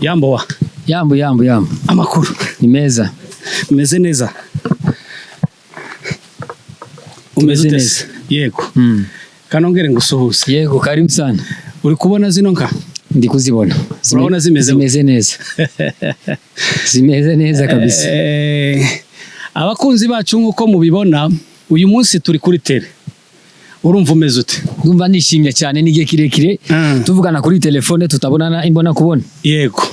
Yambo wa. Yambo. Amakuru. Ni meza. Umeze neza. Umeze neza. Yego. Kanongere ngusuhuze. Yego, karibu sana. Uri kubona zino nka? Ndi kuzibona. Urabona zimeze neza. Zimeze neza kabisa. Abakunzi bacu nkuko mubibona, uyu munsi turi kuri tele. Urumva umeze ute? Ndumva nishimye cyane n'igihe kirekire. Tuvugana kuri telefone tutabonana imbona kubona. Yego.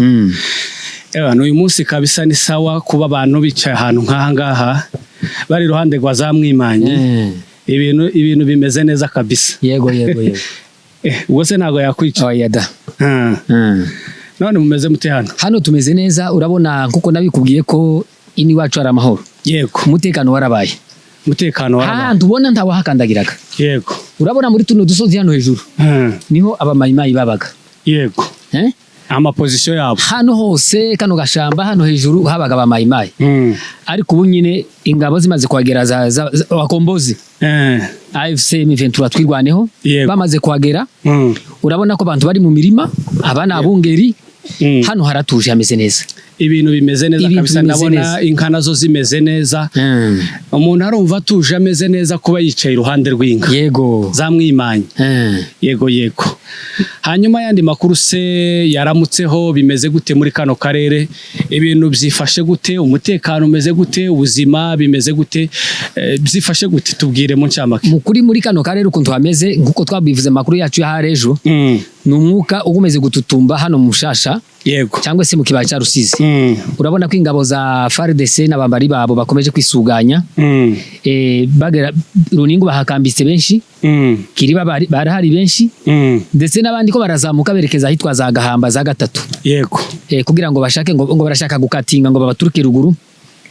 Uyu munsi kabisa ni sawa kuba abantu bicaye ahantu nk'aha ngaha bari iruhande rwa za Mwimanye. Ibintu bimeze neza kabisa. Yego. Ubwo se ntago yakwica. Oya da. None mumeze mute hano? Hano tumeze neza, urabona nkuko nabikubwiye ko ini wacu ari amahoro. Yego. Umutekano warabaye. Tubona ntawahakandagiraga. Yego. Urabona muri tuno dusozi hano hejuru. Niho abamayimayi babaga. Yego. Amaposition yabo. Hano hose kano gashamba hano hejuru habaga abamayimayi. Ariko ubu nyine ingabo zimaze kuhagera za abakombozi. AFC M23 twirwaneho bamaze kuhagera. Urabona ko abantu bari mu mirima, abana abungeri. Hano haratuje hameze neza. Ibintu bimeze neza kabisa, ndabona inka nazo zimeze neza. Umuntu arumva atuje ameze neza kuba yicaye iruhande rw'inka. Yego. Za Mwimanye. Yego. Hanyuma yandi makuru se yaramutseho bimeze gute muri kano karere? Ibintu byifashe gute? Umutekano umeze gute? Ubuzima bimeze gute? Byifashe gute? Tubwire mu ncamake. Mukuri muri kano karere ukuntu hameze nkuko twabivuze makuru yacu ya harejo. Ni umwuka ugumeze gututumba hano mushasha. Yego. Cyangwa se mu kibaya cya Rusizi. Urabona ko ingabo za FARDC n'abambari babo bakomeje kwisuganya. Bagera Runingo bahakambitse benshi. Kiriba barahari benshi. Ndetse n'abandi ko barazamuka berekeza ahitwa za Gahamba za gatatu. Yego. Kugira ngo bashake ngo barashaka gukatinga ngo babaturuke ruguru.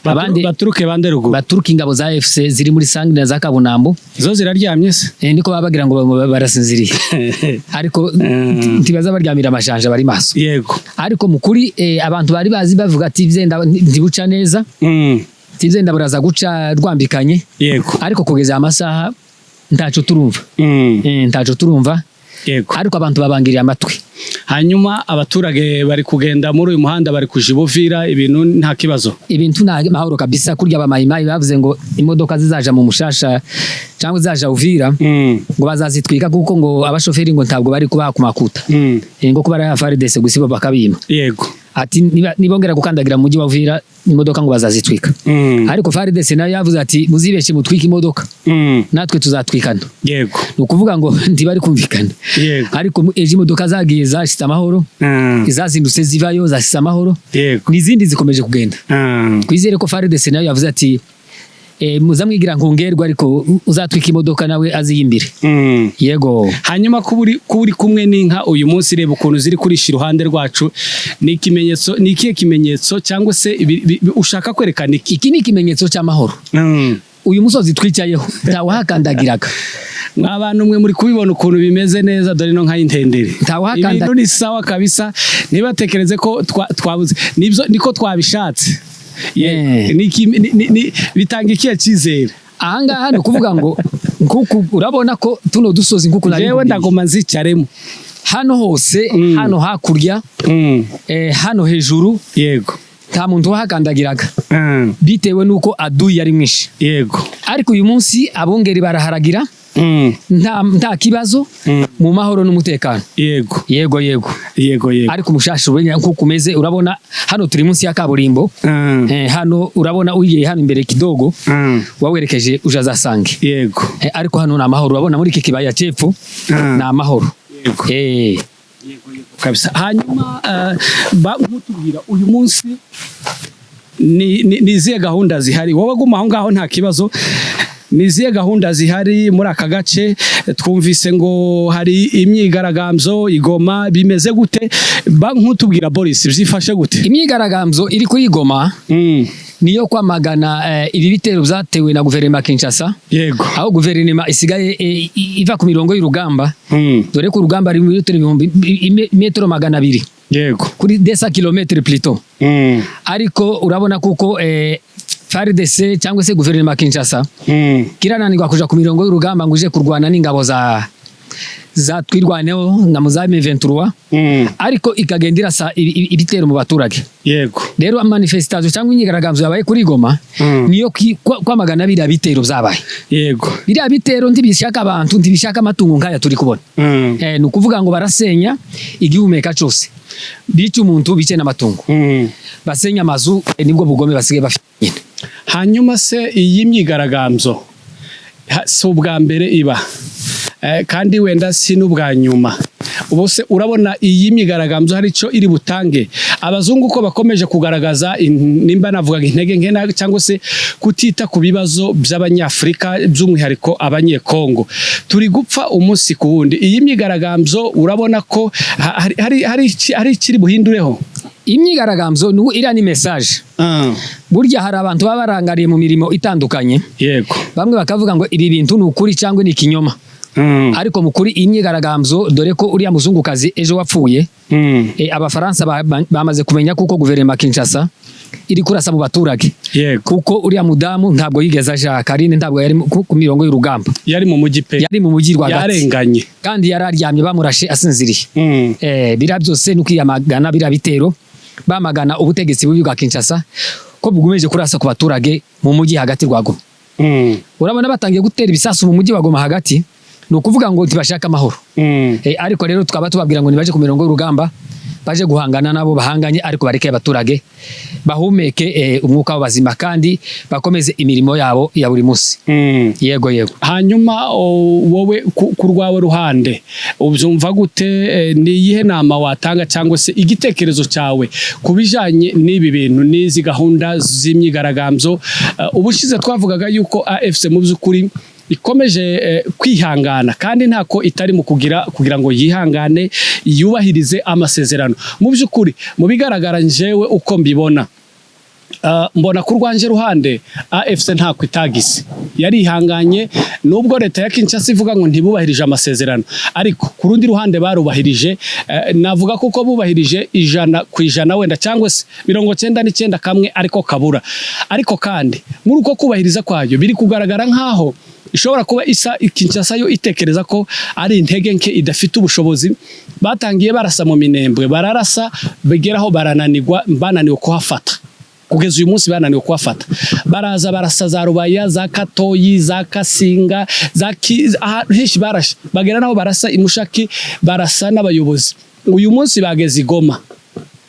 Abandi baturuke bande ruguru. Baturuka ingabo za FC ziri muri Sangina za Kabunambo. Zo ziraryamye se? Niko babagira ngo barasinziriye. Ariko ntibaza baryamira amashanja bari maso. Yego. Ariko mukuri abantu bari bazi bavuga ati vyenda ndibuca neza. Vyenda buraza guca rwambikanye. Yego. Ariko kugeza amasaha ntaco turumva. Ntaco turumva. Yego. Ariko abantu babangiriye amatwi. Hanyuma abaturage bari kugenda muri uyu muhanda bari kujibuvira ibintu nta kibazo. Ibintu nta mahoro kabisa, kurya abamayimayi bavuze ngo imodoka zizaja mu mushasha cyangwa zizaja Uvira ngo bazazitwika kuko ngo abashoferi ngo ntabwo bari kubaha ku makuta. Ngo kuba ari FARDC gusiba bakabima. Yego. Ati nibongera gukandagira mu mujyi wa Uvira imodoka ngo bazazitwika. Ariko FARDC nayo yavuze ati muzibeshe mutwika imodoka. Natwe tuzatwikana. Yego. Nukuvuga ngo ntibari kumvikana. Yego. Ariko ejo imodoka zagiye zashitse amahoro. Izazindutse zivayo zashitse amahoro. Yego. N'izindi zikomeje kugenda. Twizere ko FARDC nayo yavuze ati muzamwigira nkongerwa ariko uzatwika imodoka nawe aziyimbire. Yego. Hanyuma kuburi kumwe n'inka uyu munsi reba ukuntu ziri kurisha iruhande rwacu, ni ikimenyetso, ni ikihe kimenyetso cyangwa se ushaka kwerekana iki? Ni ikimenyetso cy'amahoro. Uyu musozi twicayeho ntawahakandagiraga. Abantu mwe muri kubibona ukuntu bimeze neza, dore no nka intendere. Ibintu ni sawa kabisa, nibatekereze ko twabuze niko twabishatse. Bitanga ikihe cyizere? Ahangaha no kuvuga ngo nkuko urabona ko tuno dusozi nkuko nari jewe ndagoma nzicaremo hano hose. Hano hakurya hano hejuru. Yego. Nta muntu wahakandagiraga bitewe nuko aduyi yari mwinshi. Yego. Ariko uyu munsi abungeri baraharagira nta kibazo mu mahoro n'umutekano. Yego. Ariko umushasha ubenya nkuko umeze, urabona hano turi munsi ya kaburimbo. Hano urabona uyiye hano imbere kidogo wawerekeje uja za Sange. Yego. Ariko hano na mahoro, urabona muri iki kibaya cepfo na mahoro. Yego. Kabisa. Hanyuma nkutubwira uyu munsi ni zihe gahunda zihari? Wowe guma aho ngaho nta kibazo. Nizihe gahunda zihari muri aka gace? Twumvise ngo hari imyigaragambyo Igoma, bimeze gute? Nkutubwira Boris, byifashe gute? Imyigaragambyo iri ku Igoma niyo kwamagana ibi bitero byatewe na guverinoma Kinshasa. Yego. Aho guverinoma isigaye iva ku mirongo y'urugamba. Dore ko urugamba ari metero 200. Yego. Kuri 200 km plutôt. Ariko urabona kuko FARDC cyangwa se guverinoma Kinshasa kirananirwa kuja ku mirongo y'urugamba ngo uje kurwana n'ingabo zatwirwaneho na muzame 23 ariko ikagendera sa ibitero mu baturage. Yego. Rero manifestation cyangwa inyigaragambyo yabaye kuri Goma niyo kwamagana biriya bitero byabaye. Yego. Biriya bitero ntibishaka abantu ntibishaka amatungo nkaya turi kubona. Ni ukuvuga ngo barasenya igihumeka cyose. Bica umuntu bice n'amatungo. Basenya amazu nibwo bugome basigaye bafite. Hanyuma se iyi myigaragambyo so bwa mbere iba kandi wenda si n'ubwa nyuma. Ubose urabona iyi myigaragambyo hari cyo iri butange abazungu ko bakomeje kugaragaza nimba navuga intege nke cyangwa se kutita ku bibazo by'abanyafrika by'umwihariko abanyekongo turi gupfa umunsi ku wundi. Iyi myigaragambyo urabona ko hari kiri buhindureho. Imyigaragambyo iriya ni message. Burya hari abantu baba barangariye mu mirimo itandukanye. Yego. Bamwe bakavuga ngo ibi bintu ni ukuri cyangwa ni ikinyoma. Ariko mukuri imyigaragambyo dore ko uriya muzungukazi ejo wapfuye. Abafaransa bamaze kumenya kuko guverinoma Kinshasa iri kurasa mu baturage. Kuko uriya mudamu ntabwo yigeze aja Karine ntabwo yari ku mirongo y'urugamba. Yari mu mujyi pe. Yari mu mujyi rwagati. Yarenganye. Kandi yararyamye bamurashe asinziriye. Bira byose n'ukiyamagana bira bitero. Bamagana ubutegetsi bubi bwa Kinshasa ko bugumeje kurasa ku baturage mu mujyi hagati rwa Goma. Urabona batangiye gutera ibisasu mu mujyi wa Goma hagati no kuvuga ngo tibashaka amahoro. Ariko rero tukaba tubabwira ngo nibaje ku mirongo y'urugamba baje guhangana nabo bahanganye ariko bareke abaturage bahumeke umwuka w'abazima kandi bakomeze imirimo yabo ya buri munsi. Yego. Hanyuma wowe ku rwawe ruhande ubyumva gute ni iyihe nama watanga cyangwa se igitekerezo cyawe kubijanye n'ibi bintu n'izi gahunda z'imyigaragambyo ubushize twavugaga yuko AFC mu by'ukuri ikomeje kwihangana kandi ntako itari mu kugira ngo yihangane yubahirize amasezerano. Mu by'ukuri mu bigaragara njewe uko mbibona mbona ku rwanje ruhande AFC ntako itagise yarihanganye nubwo leta ya Kinshasa ivuga ngo ntibubahirije amasezerano ariko ku rundi ruhande barubahirije. Navuga kuko bubahirije 100% wenda cyangwa se 99 kamwe ariko kabura. Ariko kandi muri uko kubahiriza kwayo biri kugaragara nkaho ishobora kuba isa Kinshasa yo itekereza ko ari intege nke idafite ubushobozi. Batangiye barasa mu minembwe bararasa begeraho bananiwe kuhafata. Kugeza uyu munsi bananiwe kuhafata. Baraza barasa za Rubaya za Katoyi za Kasinga za henshi barashe bagera naho barasa imushaki barasa n'abayobozi. Uyu munsi bageze Goma.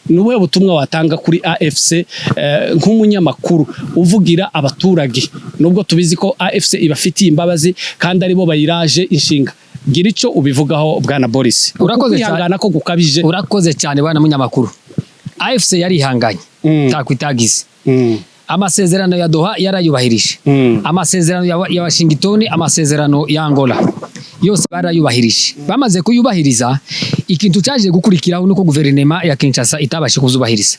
Nubuhe butumwa watanga kuri AFC nk'umunyamakuru uvugira abaturage nubwo tubizi ko AFC ibafitiye imbabazi kandi aribo bayiraje inshinga? Gira icyo ubivugaho bwana Boris. Urakoze ko gukabije. Urakoze cyane bwana munyamakuru. AFC yarihanganye takwitagize. Amasezerano ya Doha yarayubahirije. Amasezerano ya Washington, amasezerano ya Angola yose barayubahirije. Bamaze kuyubahiriza ikintu cyaje gukurikiraho nuko guverinoma ya Kinshasa itabashe kuzubahiriza.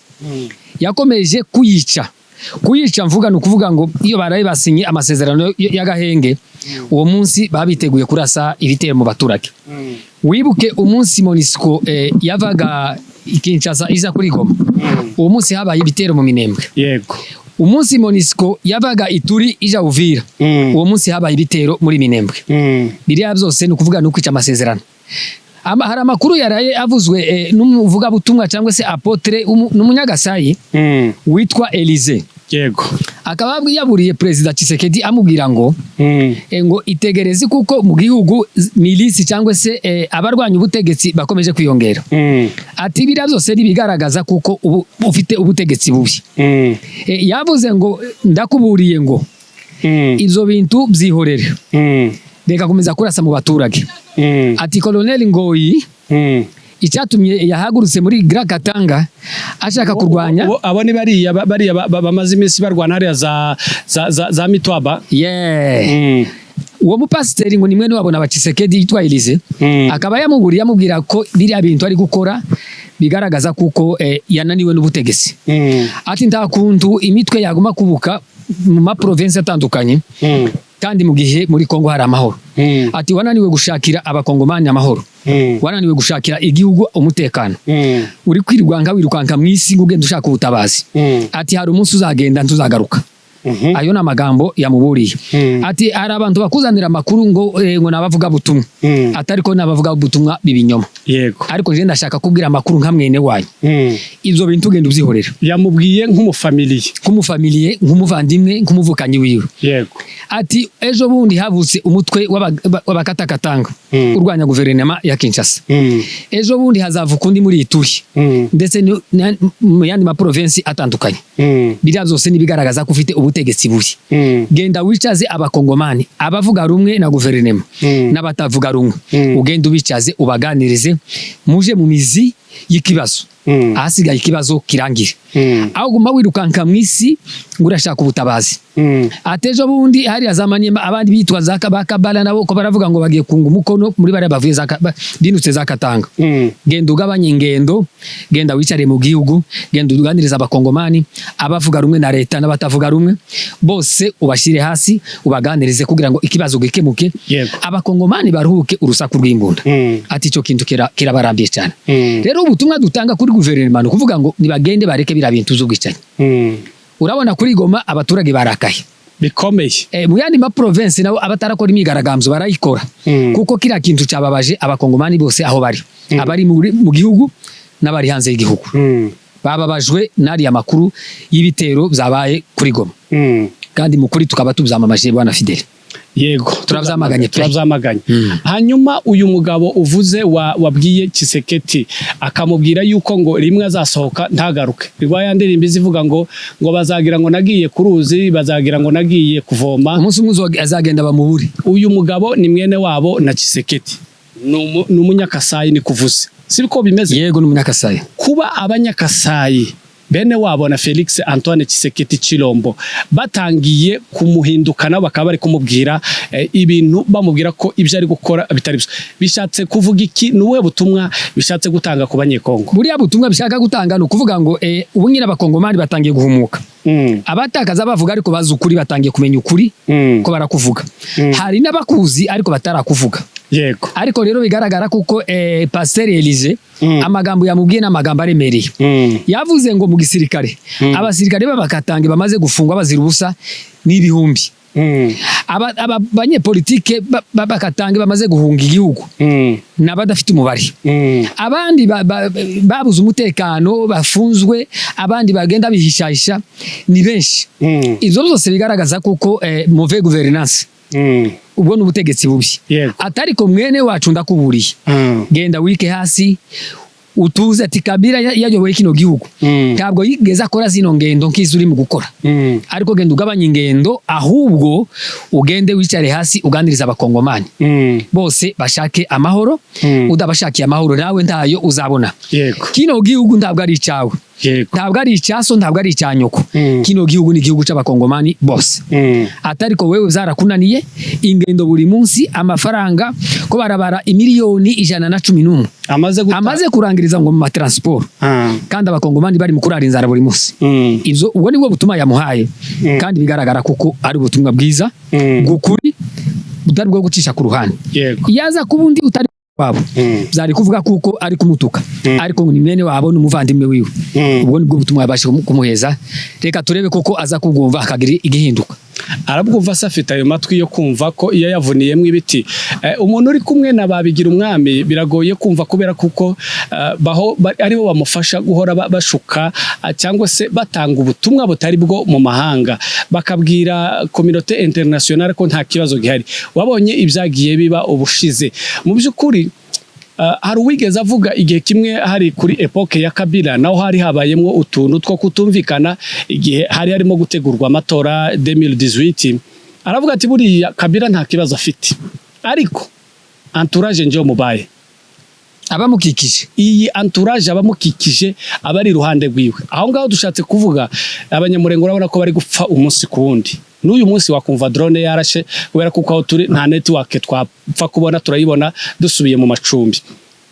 Yakomeje kuyica mvuga no kuvuga ngo iyo baraye basinye amasezerano y'agahenge uwo munsi babiteguye kurasa ibitero mu baturage. Wibuke umunsi Monisco yavaga Kinshasa iza kuri Goma. Uwo munsi habaye ibitero mu Minembwe. Yego. Umunsi Monisco yavaga Ituri ija Uvira. Uwo munsi habaye ibitero muri Minembwe. Biriya byose no kuvuga no kwica amasezerano. Hari amakuru yaraye avuzwe n'umuvuga butumwa cyangwa se apotre n'umunyagasayi witwa Elize. Yego. Akaba yaburiye President Tshisekedi amubwira ngo ngo itegereze kuko mu gihugu milisi cyangwa se abarwanya ubutegetsi bakomeje kwiyongera. Ati bira byose bigaragaza kuko ufite ubutegetsi bubi. Yavuze ngo ndakuburiye ngo izo bintu byihorere. Reka komeza kurasa mu baturage. Ati Colonel Ngoyi icyatumye yahagurutse muri Grand Katanga ashaka kurwanya abo ni bariya bamaze iminsi barwana hariya za Mitwaba. Uwo mupasiteri ngo nimwe wabona abacisekedi yitwa Elize akaba yamuburiye amubwira ko biriya bintu ari gukora bigaragaza kuko yananiwe n'ubutegetsi. Ati nta kuntu imitwe yaguma kubuka mu ma province atandukanye kandi mu gihe muri Kongo hari amahoro. Ati wananiwe gushakira abakongomani amahoro. Wananiwe gushakira igihugu umutekano. Uri kwirirwanka wirukanka mwisi ngugenda ushaka ubutabazi. Ati hari umunsi uzagenda ntuzagaruka. ayo na magambo yamuburiye ati ari abantu bakuzanira amakuru ngo nabavuga butumwa atari ko nabavuga butumwa bibinyoma yego ariko je ndashaka kubwira amakuru nka mwene wanyu ivyo bintu genda ubyihorera yamubwiye nk'umufamiliye nk'umuvandimwe nk'umuvukanyi wiwe yego ati ejo bundi havutse umutwe w'abakatakatanga urwanya guverinoma ya Kinshasa ejo bundi hazavuka undi muri Ituri ndetse mu yandi ma province atandukanye biriya byose nibigaragaza ko ufite ubutegetsi buri genda wicaze abakongomani abavuga rumwe na guverinoma n'abatavuga rumwe ugenda ubicaze ubaganirize muje mu mizi y'ikibazo ahasigaye ikibazo kirangire aho guma wirukanka mwisi ngurashaka ubutabazi atejo bundi hari azamanye abandi bitwa zakabakabala nabo ko baravuga ngo bagiye kunga umukono muri bare bavuye binutse zakatanga genda ugabanye ingendo genda wicare mu gihugu genda uganiriza abakongomani abavuga rumwe na leta n'abatavuga rumwe bose ubashire hasi ubaganirize kugira ngo ikibazo gikemuke abakongomani baruhuke urusaku rw'imbunda ati ico kintu kirabarambiye cyane rero ubutumwa dutanga kuri guverinoma no kuvuga ngo nibagende bareke bira bintu z'ubwicanye urabona kuri Goma abaturage barakaye bikomeye mu yandi ma province nabo abatarakora imigaragambyo barayikora kuko kira kintu cyababaje abakongomani bose aho bari abari mu gihugu n'abari hanze y'igihugu bababajwe nari amakuru y'ibitero byabaye kuri Goma kandi mukuri tukaba tubyamamaje bwana Fidele yego turavyamaganye hanyuma uyu mugabo uvuze wabwiye Tshisekedi akamubwira yuko ngo rimwe azasohoka ntagaruke rwaya ndirimbo zivuga ngo bazagira ngo nagiye kuruzi bazagira ngo nagiye kuvoma umunsi umwe azagenda bamuburi uyu mugabo ni mwene wabo na Tshisekedi n'umunyakasayi ni kuvuze siko bimeze yego n'umunyakasayi kuba abanyakasayi bene wabo na Felix Antoine Tshisekedi Chilombo batangiye kumuhindukana bakaba bari kumubwira ibintu bamubwira ko ibyo ari gukora bitari byo bishatse kuvuga iki nuwe butumwa bishatse gutanga ku banyekongo buriya butumwa bishaka gutanga no kuvuga ngo ubu nyine abakongomani batangiye guhumuka abatakaza bavuga ariko bazi ukuri batangiye kumenya ukuri ko barakuvuga hari n'abakuzi ariko batarakuvuga yego ariko rero bigaragara kuko Pasteur Elise amagambo yamubwiye n'amagambo aremereye yavuze ngo mu gisirikare abasirikare babakatange bamaze gufungwa bazira ubusa n'ibihumbi abanyepolitike bakatange bamaze guhunga igihugu n'abadafite umubare abandi babuze umutekano bafunzwe abandi bagenda bihishahisha ni benshi ivyo byose bigaragaza kuko mauvaise gouvernance ubwo n'ubutegetsi bubi atari ko mwene wacu ndakuburiye genda wike hasi utuze ati Kabila yayoboye kino gihugu ntabwo yigeze akora zino ngendo nk'izuri mu gukora ariko genda ugabanya ingendo ahubwo ugende wicare hasi uganiriza abakongomani bose bashake amahoro udabashakiye amahoro nawe ntayo uzabona kino gihugu ntabwo ari icawe ntabwo ari icyaso ntabwo ari icyanyoko kino gihugu ni igihugu c'abakongomani bose atariko wewe zarakunaniye ingendo buri munsi amafaranga ko barabara imiliyoni 111 amaze kurangiriza ngo mu matransport kandi abakongomani bari mu kurara inzara buri munsi ivyo ubwo nibwo butuma yamuhaye kandi bigaragara kuko ari ubutumwa bwiza gukuri butari bwo gucisha ku ruhande yaza kubundi utari wabo byari kuvuga kuko ari kumutuka ariko ni mwene wabo n'umuvandimwe wiwe ubwo nibwo butumwa yabashe kumuheza reka turebe koko aza kubwumva akagira igihinduka arabwumva safita ayo matwi yo kumva ko iyo yavuniyemo ibiti umuntu uri kumwe na babigira umwami biragoye kumva kubera kuko aribo bamufasha guhora bashuka cyangwa se batanga ubutumwa butari bwo mu mahanga bakabwira communauté internationale ko nta kibazo gihari wabonye ibyagiye biba ubushize mu by'ukuri hari uwigeze avuga igihe kimwe hari kuri epoke ya Kabila naho hari habayemo utuntu two kutumvikana igihe hari harimo gutegurwa amatora 2018 aravuga ati buriya Kabila nta kibazo afite ariko entourage nje mubaye abamukikije iyi entourage abamukikije abari iruhande rwiwe aho ngaho dushatse kuvuga abanyamurengo urabona ko bari gupfa umunsi ku wundi n'uyu munsi wakumva drone yarashe kubera kuko aho turi nta network twapfa kubona turayibona dusubiye mu macumbi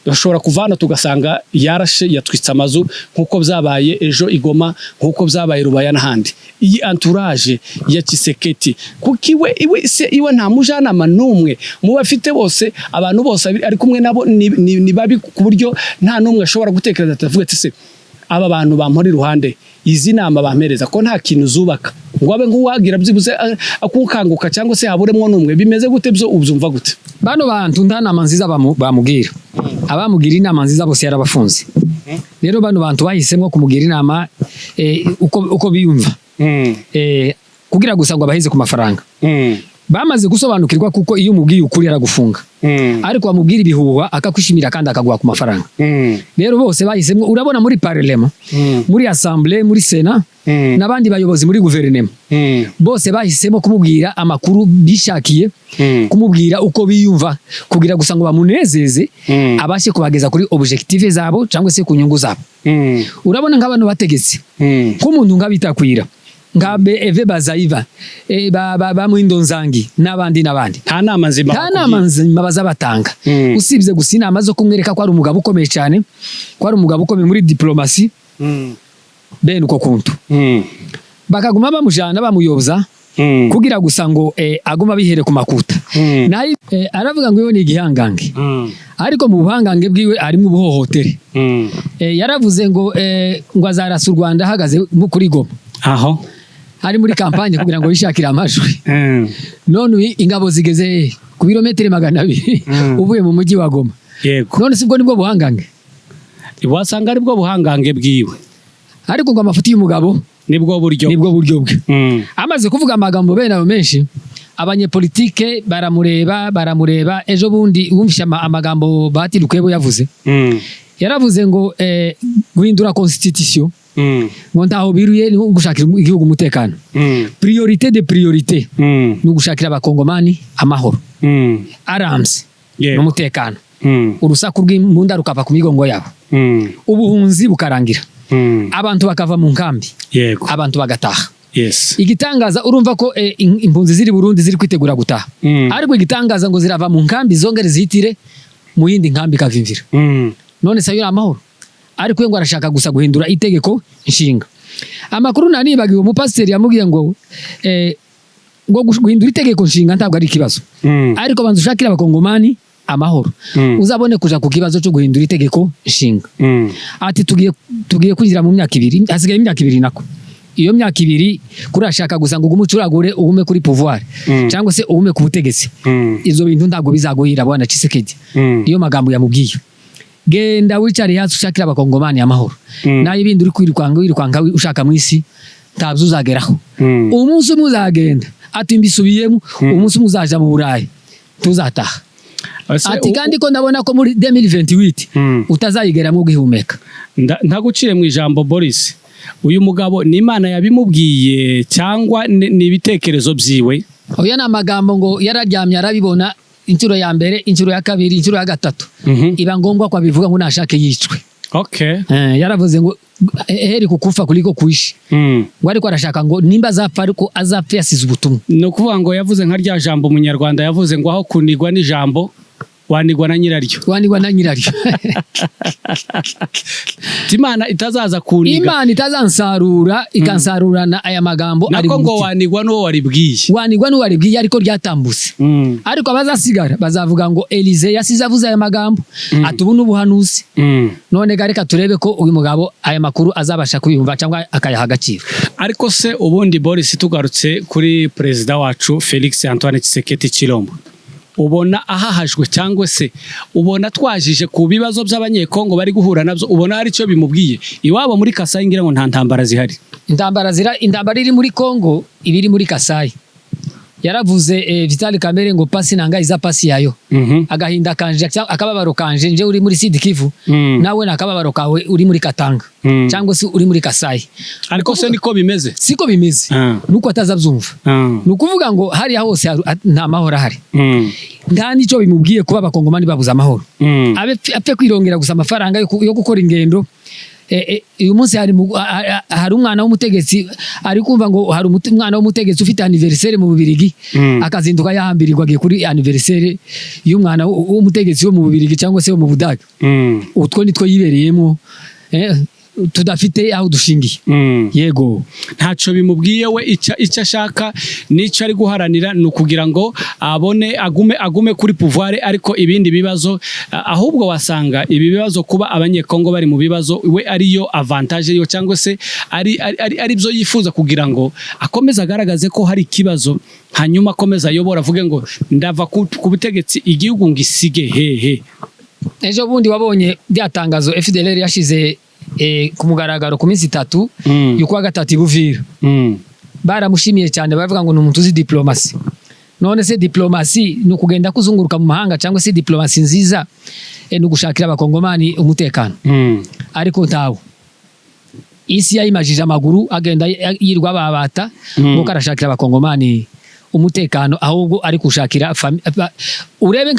bashobora kuvana tugasanga yarashe yatwitse amazu nkuko byabaye ejo igoma nkuko byabaye Rubaya n'ahandi iyi entourage ya Tshisekedi kuki iwe nta mujanama numwe mu bafite bose abantu bose ari kumwe nabo ni babi ku buryo nta numwe ashobora gutekereza atavuga ati se aba bantu bampora iruhande izi nama bampereza ko nta kintu zubaka ngo abe nk'uwagira byibuze akukanguka cyangwa se haburemwo n'umwe bimeze gute byo ubyumva gute? Bano bantu nta nama nziza bamubwira, abamugira inama nziza bose yarabafunze. Rero bano bantu bahisemo kumugira inama uko biyumva kugira gusa ngo abaheze ku mafaranga. Bamaze gusobanukirwa kuko iyo umubwiye ukuri aragufunga, ariko wamubwira ibihuha akakwishimira kandi akaguha ku mafaranga. Rero bose bahisemo, urabona muri parlement, muri assemblée, muri sena n'abandi bayobozi muri guverinema, bose bahisemo kumubwira amakuru bishakiye, kumubwira uko biyumva kugira gusa ngo bamunezeze, abashe kubageza kuri objective zabo cyangwa se ku nyungu zabo. Urabona nk'abantu bategetse nk'umuntu nk'abitakwira ngabe Eve Bazaiva ba Mwindo Nzangi n'abandi nta nama nzima bazabatanga, usibye gusa inama zo kumwereka ko ari umugabo ukomeye cyane, ko ari umugabo ukomeye muri diplomasi, bene uko kuntu bakaguma bamujana bamuyoboza kugira gusa ngo aguma bihere ku makuta. Nayi aravuga ngo yo ni igihangange, ariko mu buhangange bwiwe arimo ubuhohotere. Yaravuze ngo azarasa u Rwanda ahagaze kuri Goma, aho ari muri kampanye kugira ngo yishakire amajwi. None ingabo zigeze ku birometero 200 uvuye mu mujyi wa Goma. Yego, none sibwo nibwo buhangange, wasanga aribwo buhangange bwiwe, ariko ngo amafuti y'umugabo nibwo buryo bwe. Amaze kuvuga amagambo bene abo menshi, abanyepolitike baramureba. Ejo bundi wumvisha amagambo Bahati Lukwebo yavuze. Yaravuze ngo guhindura constitution ngo ntaho biruye ni gushakira igihugu umutekano. Priorité de priorité ni gushakira abakongomani amahoro, arams n'umutekano, urusaku rw'imbunda rukava ku migongo yabo, ubuhunzi bukarangira, abantu bakava mu nkambi, abantu bagataha. Igitangaza urumva ko impunzi ziri Burundi ziri kwitegura gutaha, ariko igitangaza ngo zirava mu nkambi zongere zihitire mu yindi nkambi kavimvira. None sayo amahoro, ariko ngo arashaka gusa guhindura itegeko nshinga. Amakuru nanibagiwe umupasiteri yamubwiye ngo guhindura itegeko nshinga ntabwo ari ikibazo, ariko banza ushakira abakongomani amahoro, uzabone kuja ku kibazo cyo guhindura itegeko nshinga. Ati tugiye kwinjira mu myaka 2, hasigaye imyaka 2 nako. Iyo myaka 2 kurashaka gusa ngo gumucuragure ubume kuri pouvoir cyangwa se ubume ku butegetsi. Izo bintu ntabwo bizagohira bwana Tshisekedi. Iyo magambo yamubwiye, genda wicare hasi ushakira abakongomani amahoro, nayo ibindi uri kwirukwanga ushaka mu isi ntabwo uzageraho. Umunsi muzagenda ati mbisubiyemo, umunsi muzaja mu Burayi tuzataha. Ati kandi ko ndabona ko muri 2028 utazayigeramo guhumeka. Ntagucire mu ijambo Boris, uyu mugabo ni Imana yabimubwiye cyangwa ni ibitekerezo byiwe? Oya ni amagambo ngo yararyamye arabibona, inshuro ya mbere, inshuro ya kabiri, inshuro ya gatatu, iba ngombwa ko abivuga ngo nashake yicwe. Yaravuze ngo heri kukufa kuliko kuishi, ngo ariko arashaka ngo nimba azapfa ariko azapfa yasize ubutumwa. No kuvuga ngo yavuze nka rya jambo umunyarwanda yavuze ngo aho kunigwa n'ijambo wanigwa na nyiraryo. Imana itazaza kuniga, Imana itazansarura ikansarurana aya magambo ari ngo wanigwa n'uwo waribwiye ariko ryatambutse. Ariko abazasigara bazavuga ngo Elize yasize avuze aya magambo, atubu n'ubuhanuzi. None gareka turebe ko uyu mugabo aya makuru azabasha kuyumva cyangwa akayaha agaciro. Ariko se ubundi Boris, tugarutse kuri perezida wacu Felix Antoine Tshisekedi Tshilombo, ubona ahahajwe cyangwa se ubona twajije ku bibazo by'abanyekongo bari guhura nabyo, ubona hari cyo bimubwiye? Iwabo muri Kasai ngira ngo nta ntambara zihari. Intambara iri muri Kongo ibiri muri Kasai. Yaravuze Vital Kamerhe ngo pasi nanga iza pasi yayo. Agahinda kanje akababaro kanje nje uri muri Sud Kivu, nawe nakababaro kawe uri muri Katanga cyangwa se uri muri Kasai. Ariko se niko bimeze? Siko bimeze, nuko atazabyumva. Nukuvuga ngo hari hose nta mahoro hari. Nta nico bimubwiye kuba abakongomani babuza amahoro. Apfe kwirongera gusa amafaranga yo gukora ingendo. Uyu munsi hari umwana w'umutegetsi ari kumva ngo hari umwana w'umutegetsi ufite anniversaire mu Bubirigi, akazinduka yahambirirwa agiye kuri anniversaire y'umwana w'umutegetsi wo mu Bubirigi cyangwa se wo mu Budage. Utwo nitwo yibereyemo. tudafite aho dushingiye. Yego ntaco bimubwiye we icyo ashaka nico ari guharanira no kugira ngo abone agume kuri pouvoir, ariko ibindi bibazo ahubwo wasanga ibi bibazo kuba abanyekongo bari mu bibazo we ariyo avantage yo, cyangwa se ari byo yifuza kugira ngo akomeza agaragaze ko hari ikibazo, hanyuma akomeza ayobora avuge ngo ndava ku butegetsi igihugu ngisige hehe. Ejo bundi wabonye byatangazo FDLR yashize ku mugaragaro ku minsi 3 yuko wa gatatu Buvira. Baramushimiye cyane, bavuga ngo n'umuntu uzi diplomasi. None se diplomasi ni ukugenda kuzunguruka mu mahanga, cyangwa se diplomasi nziza ni ugushakira abakongomani umutekano. Ariko ntawo isi yayimajije amaguru agenda yirwa babata ngo karashakira abakongomani umutekano, ahubwo ari kushakira urebe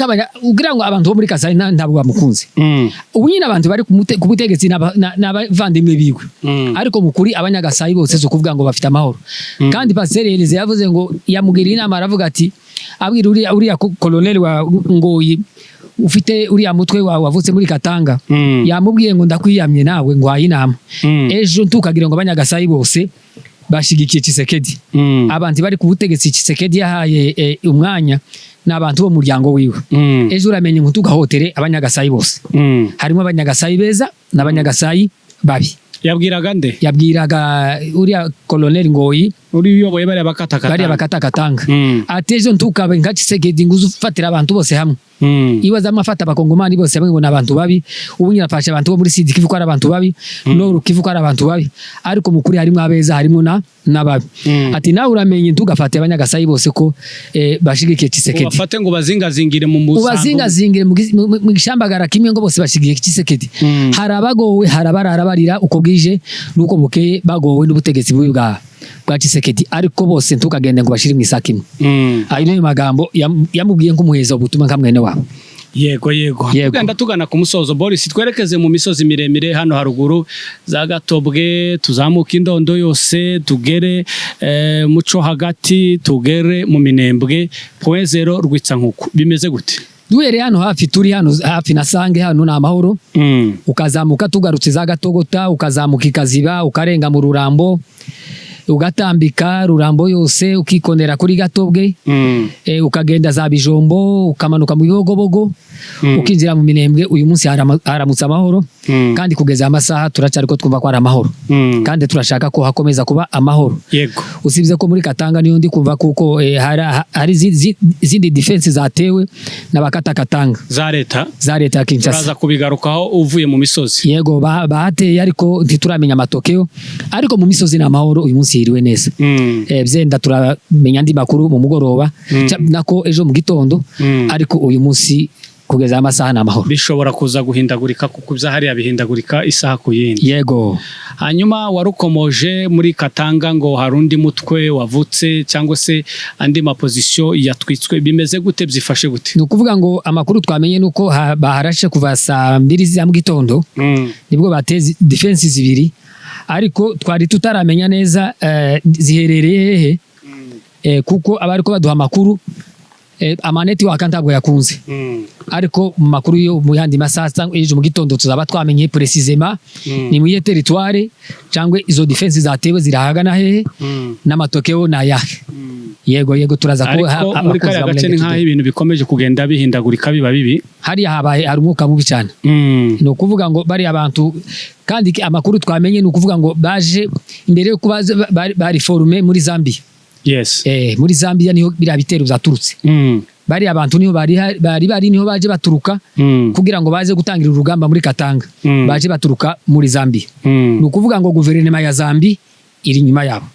ugira ngo abantu bo muri Kasai ntabwo bamukunze. Ubu nyine abantu bari ku butegetsi n'abavandimwe biwe, ariko mukuri abanyagasai bose zo kuvuga ngo bafite amahoro. Kandi Pasteur Elize yavuze ngo yamugiriye inama, aravuga ati abwira uriya colonel wa Ngoyi ufite uriya mutwe wavutse muri Katanga, yamubwiye ngo ndakwiyamye nawe ngo ayinama ejo ntukagira ngo abanyagasai bose bashigikiye Tshisekedi. Abantu bari ku butegetsi Tshisekedi yahaye umwanya n'abantu bo muryango wiwe. Ejo uramenye ngo tugahotere abanyagasai bose. Harimo abanyagasai beza n'abanyagasai babi. Yabwiraga nde? Yabwiraga uriya colonel Ngoyi uri uyoboye bari abakatakatanga. Ati ejo ntukabe nka Tshisekedi ngo ufatira abantu bose hamwe. Ibaza amafata abakongomani bose hamwe ngo n'abantu babi. Ubu nyine afashe abantu bo muri Sud Kivu ko ari abantu babi, no Kivu ko ari abantu babi, ariko mukuri harimo abeza harimo n'ababi. Ati nawe uramenye ntugafate abanyagasai bose ko bashigikiye Tshisekedi. Ubafate ngo bazingazingire mu musango. Ubazingazingire mu gishambagara kimwe ngo bose bashigikiye Tshisekedi. Harabagowe harabararabarira uko bwije nuko bukeye bagowe n'ubutegetsi bubi bwa Tshisekedi, ariko bose ntukagende ngo bashire mu isakimwe. Ayo niyo magambo yamubwiye nk'umuheza ubutumwa nkamwene wabo. Yego tugana ku musozo Boris, twerekeze mu misozi miremire hano haruguru za Gatobwe, tuzamuka Indondo yose tugere muco hagati, tugere mu Minembwe, point zero Rwitsankuku. Bimeze gute? Duhere hano hafi, turi hano hafi na Sange, hano na amahoro. Ukazamuka tugarutse za Gatogota, ukazamuka Ikaziba, ukarenga mu Rurambo, ugatambika Rurambo yose ukikonera kuri Gatobwe, ukagenda za Bijombo, ukamanuka mu Bibogobogo, ukinjira mu Minembwe. Uyu munsi haramutse amahoro, kandi kugeza amasaha turacari ko twumva ko ari amahoro, kandi turashaka ko hakomeza kuba amahoro. Yego usibye ko muri Katanga niyo ndi kumva kuko hari zindi defense zatewe n'abakatakatanga za leta Kinshasa. Uraza kubigarukaho uvuye mu misozi. Yego bahateye, ariko ntituramenya amatokeo, ariko mu misozi na amahoro uyu munsi hiriwe neza. Byenda turamenya andi makuru mu mugoroba nako ejo mu gitondo, ariko uyu munsi kugeza amasaha na amahoro. Bishobora kuza guhindagurika kuko byahari yabihindagurika isaha ku yindi. Yego. Hanyuma warukomoje muri Katanga ngo harundi mutwe wavutse cyangwa se andi maposition yatwitswe. Bimeze gute, byifashe gute? Nukuvuga ngo amakuru twamenye nuko baharashe kuva saa 2 za mu gitondo, nibwo bateze defense zibiri, ariko twari tutaramenya neza ziherereye hehe, kuko abariko baduha amakuru amaneti wakantabwo yakunze. Ariko mu makuru yo mu yandi masaha ejo mu gitondo tuzaba twamenye precisement ni muye territoire cyangwa izo defense zatewe zirahagana hehe n'amatokeo na yahe. Yego turaza ko muri kare gace ni nkaho ibintu bikomeje kugenda bihindagurika biba bibi. Hari habaye ari umwuka mubi cyane. No kuvuga ngo bari abantu, kandi amakuru twamenye no kuvuga ngo baje imbere yo kuba bari forume muri Zambia. Yes. Muri Zambia niho bira bitero zaturutse. Bari abantu niho bari niho baje baturuka kugira ngo baze gutangira urugamba muri Katanga. Baje baturuka muri Zambia. No kuvuga ngo guverinoma ya Zambia iri nyuma yabo.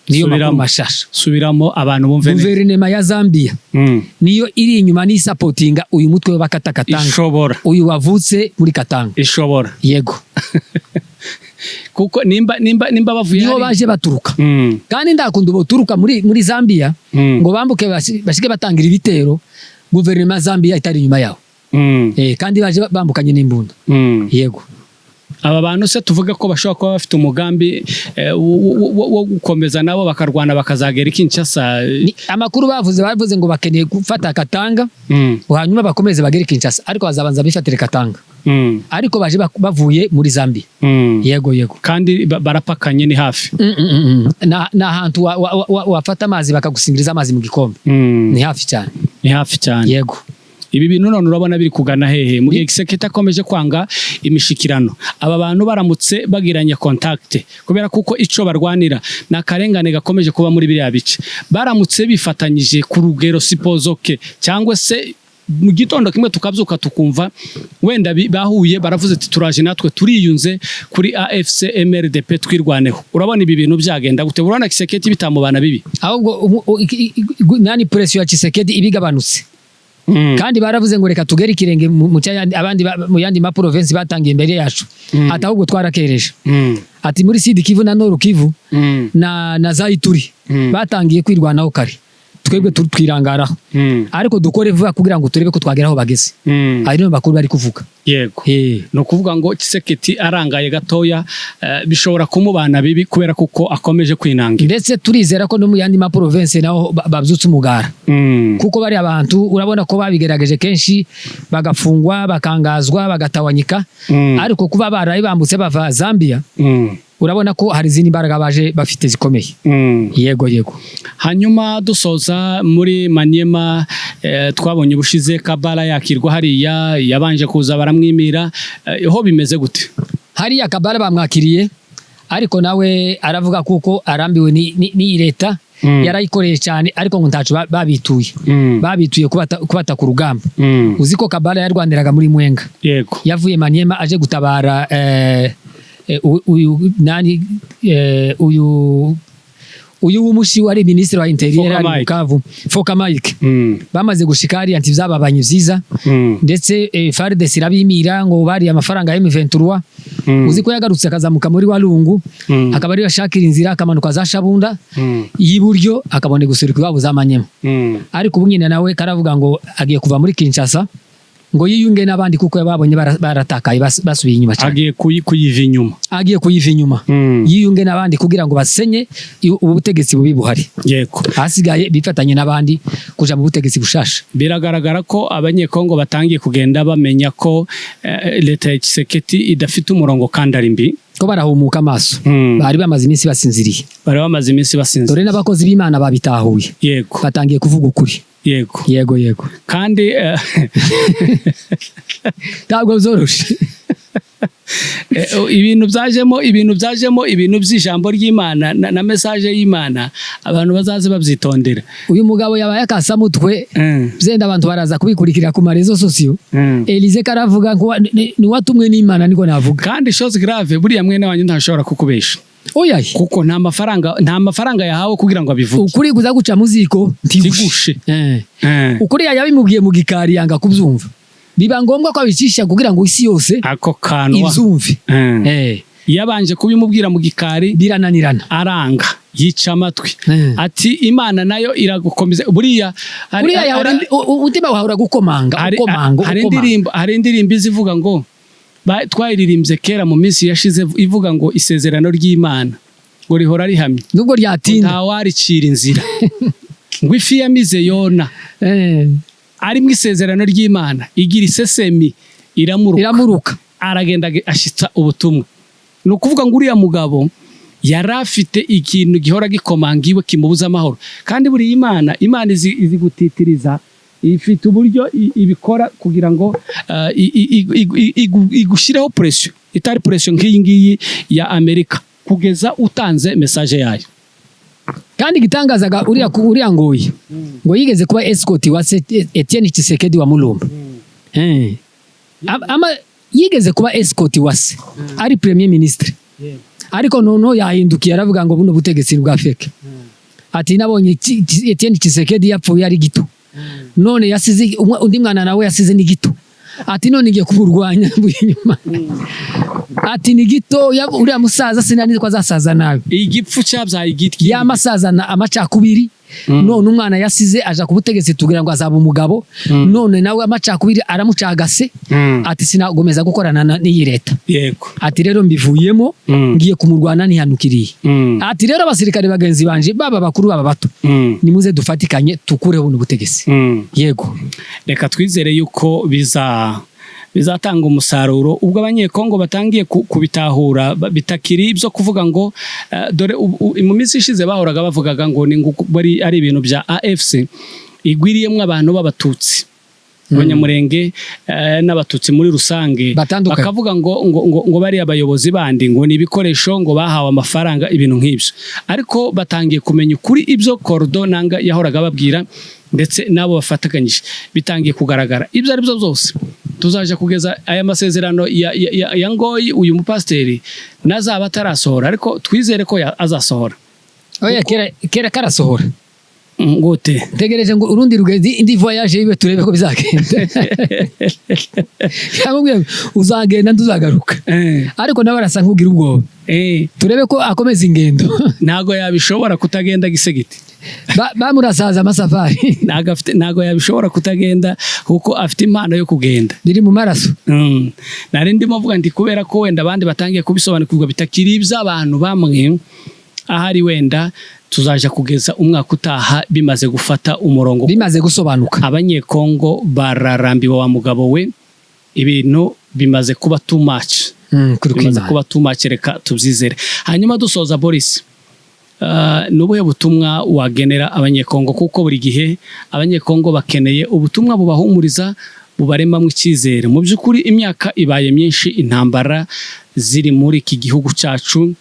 Niyo makuru mashasha. Subiramo abantu bumve. Guverinoma ya Zambia niyo iri inyuma ni supportinga uyu mutwe w'abakatakatanga. Ishobora. Uyu wavutse muri Katanga. Ishobora. Yego. Kuko nimba bavuye niho baje baturuka. Kandi ndakunda boturuka muri Zambia ngo bambuke bashike batangira ibitero, guverinoma Zambia itari nyuma yawo. Kandi baje bambukanye n'imbunda. Yego. Aba bantu se tuvuga ko bashobora kuba bafite umugambi wo gukomeza nabo bakarwana bakazagera Kinshasa. Amakuru bavuze ngo bakeneye gufata Katanga, hanyuma bakomeze bagere Kinshasa, ariko bazabanza bifatire Katanga. ariko baje bavuye muri Zambia. Yego kandi barapakanye ni hafi na hantu wafata amazi bakagusingiriza amazi mu gikombe. Ni hafi cyane yego. Ibi bintu none urabona biri kugana hehe mu gihe Kisekedi akomeje kwanga imishikirano, aba bantu baramutse bagiranye contact kubera kuko ico barwanira na karengane gakomeje kuba muri biriya bice, baramutse bifatanyije ku rugero sipozoke cyangwa se mu gitondo kimwe tukabyuka tukumva wenda bahuye baravuze ati turaje natwe turiyunze kuri AFC MRDP twirwaneho, urabona ibi bintu byagenda gute? Urabona Kisekedi bitamubana bibi ahubwo nani pressure ya Kisekedi ibigabanutse. Kandi baravuze ngo reka tugere ikirenge mu abandi mu yandi ma province batangiye imbere yacu, ati ahubwo twarakereje. Ati muri Sud Kivu na Nord Kivu na Zaituri batangiye kwirwanaho kare, twebwe twirangaraho ariko dukore vuba kugira ngo turebe ko twageraho bageze. Ari no bakuru bari kuvuga. Yego no kuvuga ngo Kisekedi arangaye gatoya bishobora kumubana bibi kubera kuko akomeje kwinangira, ndetse turizera ko no mu yandi ma province naho babyutse umugara kuko bari abantu urabona ko babigerageje kenshi bagafungwa bakangazwa bagatawanyika, ariko kuba barayi bambutse bava Zambia urabona ko hari izindi mbaraga baje bafite zikomeye. Yego hanyuma dusoza muri Maniema twabonye ubushize Kabala yakirwa hariya, yabanje kuza baramwimira, ho bimeze gute? Hariya Kabala bamwakiriye ariko nawe aravuga kuko arambiwe ni leta yarayikoreye cyane, ariko ngo ntacu babituye kubata ku rugamba. Uziko Kabala yarwaniraga muri Mwenga. Yego yavuye Maniema aje gutabara uyu w'umushi wari ministre wa interior ari Bukavu Foka Mike. Bamaze gushika hariya nti byababanye vyiza, ndetse FARDC irabimira ngo bari amafaranga ya M23. Uziko yagarutse akazamuka muri Walungu akaba ari bashakira inzira akamanuka za Shabunda yiburyo akabone gusurika babo za Maniema. Ariko ubu nyine nawe karavuga ngo agiye kuva muri Kinshasa ngo yiyunge n'abandi kuko babonye baratakaye basubiye inyuma cyane. Agiye kuyiva inyuma yiyunge n'abandi kugira ngo basenye ubutegetsi bubi buhari. Yego hasigaye bifatanye n'abandi kuja mu butegetsi bushasha. Biragaragara ko abanyekongo batangiye kugenda bamenya ko leta ya Kisekedi idafite umurongo kandi ari mbi, ko barahumuka amaso. Bari bamaze iminsi basinziriye, dore n'abakozi b'Imana babitahuye. Yego batangiye kuvuga ukuri. Yego kandi ntabwo zoroshe ibintu byajemo ibintu by'ijambo ry'Imana na message y'Imana, abantu bazaze babyitondera. Uyu mugabo yabaye akasamutwe byenda abantu baraza kubikurikira ku marezo sosiyo. Elize karavuga ngo ni watumwe n'Imana niko navuga, kandi chose grave buriya mwene wanyu ntashobora kukubesha. Oyaye kuko nta mafaranga yahawe kugira ngo abivuge. Ukuri kuza guca muziko ntigushe. Ukuri yabimubwiye mu gikari yanga kubyumva, biba ngombwa ko abicisha kugira ngo isi yose ako kanwa izumve. Yabanje kubimubwira mu gikari birananirana, aranga yica amatwi. Ati Imana nayo iragukomeza buriya utima wahora gukomanga. Hari indirimbo izivuga ngo twayiririmbye kera mu minsi yashize ivuga ngo isezerano ry'Imana ngo rihora rihamye nubwo ryatinda ntawaricira inzira. Ngo ifi yamize Yona ari mu isezerano ry'Imana igira isesemi iramuruka aragenda ashitsa ubutumwa. Ni ukuvuga ngo uriya mugabo yari afite ikintu gihora gikomanga iwe kimubuza amahoro, kandi buri Imana izi gutitiriza ifite uburyo ibikora kugira ngo igushireho pressure itari pressure nk'iyi ngiyi ya Amerika kugeza utanze message yayo. Kandi gitangazaga uriya ngoyi ngo yigeze kuba escort wa Etienne Tshisekedi wa Mulumba. Ama yigeze kuba escort wa se ari premier ministre, ariko nono yahindukiye aravuga ngo buno butegetsi bwa feke. Ati nabonye Etienne Tshisekedi yapfuye ari gito, none yasize undi mwana nawe yasize ni gito. Ati none ngiye kuburwanya inyuma. Ati ni gito uriya musaza sinanize ko azasaza nawe. Igipfu cyabyaye igitki ya masaza na amacakubiri. None umwana yasize aja kubutegetsi tugira ngo azaba umugabo. None nawe amacakubiri aramucagase. Ati sinagomeza gukorana n'iyi leta. Yego. Ati rero mbivuyemo ngiye kumurwana ntihanukiriye. Ati rero abasirikare bagenzi banje baba bakuru baba bato nimuze dufatikanye tukureho n'ubutegetsi. Yego. Reka twizere yuko bizatanga umusaruro ubwo abanyekongo batangiye kubitahura bitakiri ibyo kuvuga ngo dore mu minsi ishize bahoraga bavugaga ngo ni ari ibintu bya AFC igwiriyemo abantu b'abatutsi abanyamurenge n'abatutsi muri rusange bakavuga ngo bari abayobozi bandi ngo ni ibikoresho ngo bahawe amafaranga ibintu nk'ibyo ariko batangiye kumenya ukuri ibyo Cordon Nanga yahoraga babwira ndetse nabo bafataganyije bitangiye kugaragara ibyo ari byo byose tuzaje kugeza aya masezerano ya Ngoyi uyu mupasiteri nazaba atarasohora ariko twizere ko azasohora oya kera karasohora ngote tegereje ngo urundi rugezi indi voyage yiwe turebe ko bizagenda cyangwa uzagenda nduzagaruka ariko nawe arasa nk'ugira ubwoba turebe ko akomeza ingendo ntago yabishobora kutagenda gisegiti bamurasaza amasafari ntago yabishobora kutagenda kuko afite impano yo kugenda biri mu maraso nari ndimo mvuga ndi kubera ko wenda abandi batangiye kubisobanukirwa bitakiri iby'abantu bamwe ahari wenda tuzaje kugeza umwaka utaha bimaze gufata umurongo bimaze gusobanuka abanyekongo bararambiwe wa mugabo we ibintu bimaze kuba too much bimaze kuba too much reka tubyizere hanyuma dusoza Boris nubuhe butumwa wagenera abanyekongo kuko buri gihe abanyekongo bakeneye ubutumwa bubahumuriza bubaremamo icyizere mu by'ukuri imyaka ibaye myinshi intambara ziri muri iki gihugu cyacu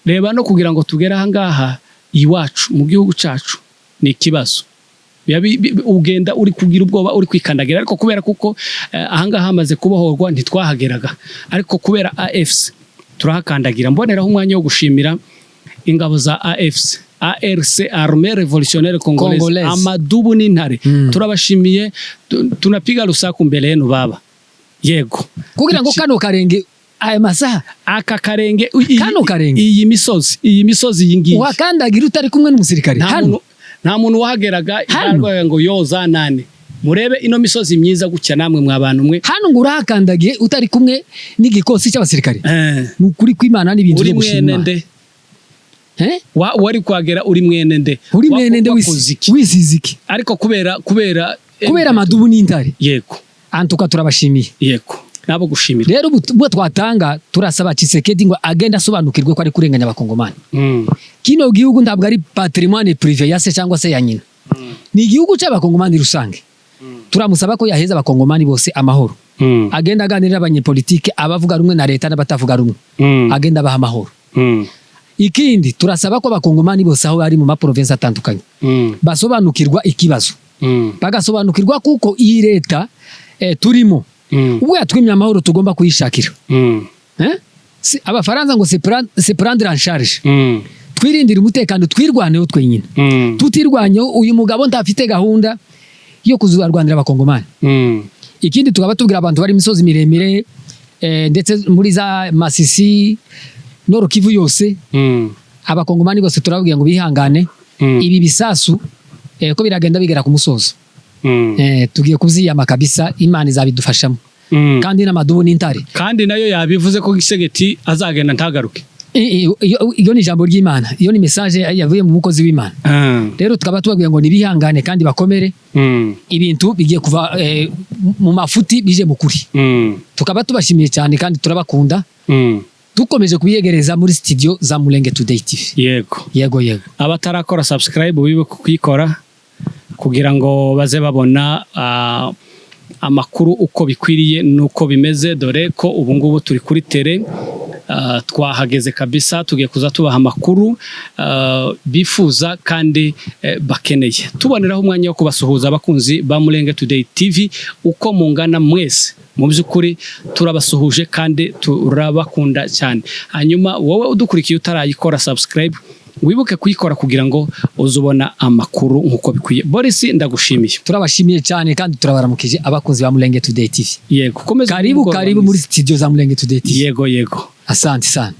reba no kugira ngo tugere aha ngaha iwacu mu gihugu cyacu ni ikibazo ugenda uri kugira ubwoba uri kwikandagira ariko kubera kuko ahangaha hamaze kubohorwa ntitwahageraga ariko kubera AFC turahakandagira mboneraho umwanya wo gushimira ingabo za AFC ARC Armée Révolutionnaire Congolaise amadubu n'intare turabashimiye tunapiga rusaku mbele yenu baba yego kugira ngo kano karenge aya masaha aka karenge iyi misozi yingiye wakandagira utari kumwe n'umusirikare nta muntu wahageraga yarwaye ngo yoza nane murebe ino misozi myiza gutya namwe mwabantu mwe hano ngo urahakandagiye utari kumwe n'igikosi cy'abasirikare n'ukuri kw'Imana n'ibintu byo gushima wari kwagera uri mwene nde wisiziki ariko kubera amadubu n'intare yego antuka turabashimiye yego nabo gushimira rero ubwo twatanga turasaba Tshisekedi ngo agenda asobanukirwe ko ari kurenganya abakongomani kino gihugu ntabwo ari patrimoine privé ya se cyangwa se ya nyina ni igihugu cy'abakongomani rusange turamusaba ko yaheza abakongomani bose amahoro agenda aganirira abanyepolitike abavuga rumwe na leta n'abatavuga rumwe agenda abaha amahoro ikindi turasaba ko abakongomani bose aho bari mu maprovinsi atandukanye basobanukirwa ikibazo bagasobanukirwa kuko iyi leta turimo ubwo yatwimye amahoro tugomba kuyishakira abafaransa ngo c'est prendre en charge twirindira umutekano twirwaneho twenyine tutirwanyeho uyu mugabo ntafite gahunda yo kuzarwanira abakongomani ikindi tukaba tubwira abantu bari imisozi miremire ndetse muri za Masisi Nord Kivu yose abakongomani bose turababwira ngo bihangane ibi bisasu ko biragenda bigera ku musozo tugiye kubyiyama kabisa Imana izabidufashamo kandi n'amadubu n'intare kandi nayo yabivuze ko Gisegeti azagenda ntagaruke iyo ni ijambo ry'Imana iyo ni message yavuye mu mukozi w'Imana rero tukaba tubabwira ngo nibihangane kandi bakomere ibintu bigiye kuva mu mafuti bije mu kuri tukaba tubashimiye cyane kandi turabakunda dukomeje kubiyegereza muri studio za Mulenge Today TV yego abatarakora subscribe bibe kuyikora kugira ngo baze babona amakuru uko bikwiriye nuko bimeze dore ko ubu ngubu turi kuri tele twahageze kabisa tugiye kuza tubaha amakuru bifuza kandi bakeneye tuboneraho umwanya wo kubasuhuza abakunzi ba Mulenge Today TV uko mungana mwese mu by'ukuri turabasuhuje kandi turabakunda cyane hanyuma wowe udukurikiye utarayikora subscribe wibuke kuyikora kugira ngo uzubona amakuru nkuko bikwiye Boris ndagushimiye turabashimiye cyane kandi turabaramukije abakunzi ba Mulenge Today TV yego karibu muri studio za Mulenge Today TV yego asante sana